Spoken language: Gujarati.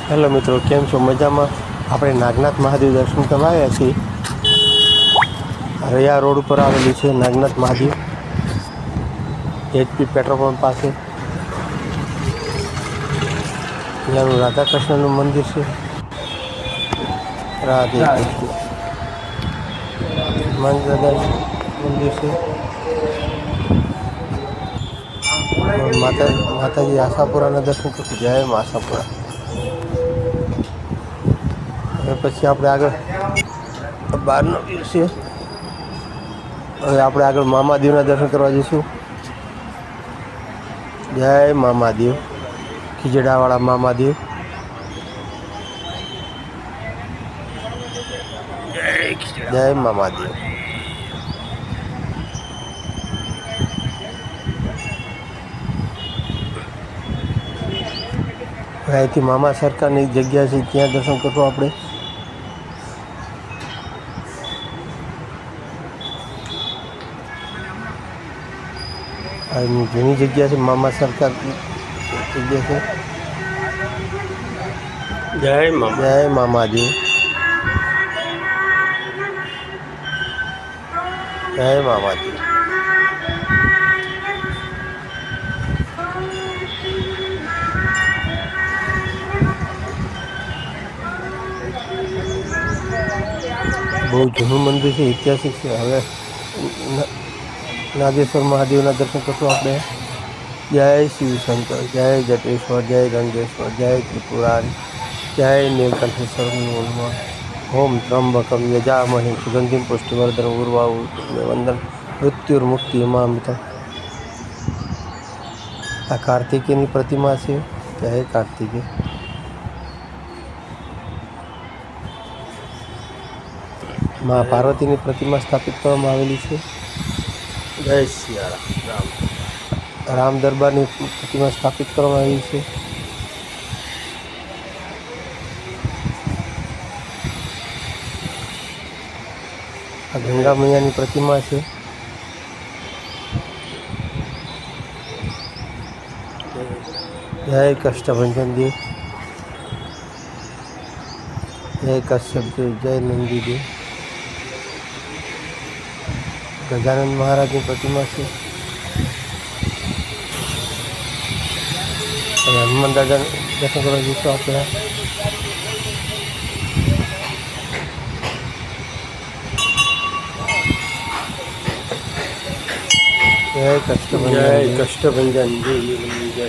હેલો મિત્રો, કેમ છો? મજામાં? આપણે નાગનાથ મહાદેવ દર્શન કરવા આવ્યા છીએ. રૈયા રોડ ઉપર આવેલું છે Nagnath Mahadev, HP petrol pump પાસે. અહીંયાનું રાધા કૃષ્ણનું મંદિર છે. રાધે કૃષ્ણ દાદાનું મંદિર છે. માતાજી આશાપુરાના દર્શન કરશું. જય મા આશાપુરા. પછી આપણે આગળ બહારનો વ્યૂ છે. હવે આપણે આગળ મામાદેવના દર્શન કરવા જઈશું. જય મામાદેવ, ખીજડાવાળા મામાદેવ. જય મામાદેવ. અહીંથી મામા સરકારની જગ્યા છે, ત્યાં દર્શન કરશું આપણે. એની જૂની જગ્યા છે, મામા સરકાર જગ્યા છે. જય મામાદેવ. જય મામાદેવ. બહુ જૂનું મંદિર છે, ઐતિહાસિક છે. હવે નાગેશ્વર મહાદેવના દર્શન કરશું આપણે. જય શિવશંકર, જય જટેશ્વર, જય ગંગેશ્વર, જય ત્રિપુરારી, જય નીલકંઠેશ્વર. ઓમ ત્રંબકમ યજામહે સુગંધિમ પુષ્ટિવર્ધન ઉર્વારુકમિવંદન મૃત્યુર્મુક્તિ મામિતમ. આ કાર્તિકેયની પ્રતિમા છે. જય કાર્તિકેય. મા પાર્વતીની પ્રતિમા સ્થાપિત કરવામાં આવેલી છે. જય સિયારામ. રામ દરબારની પ્રતિમા સ્થાપિત કરવામાં આવી છે. આ ગંગા મૈયાની પ્રતિમા છે. જય કષ્ટભંજન દેવ, જય કશ્યપ દેવ, જય નંદી દેવ. ગજાનંદ મહારાજની પ્રતિમા છે. અને હનુમાન દાદા દર્શન કરવા જઈશું આપણે. જય કષ્ટભંજન, જય કષ્ટભંજન, જય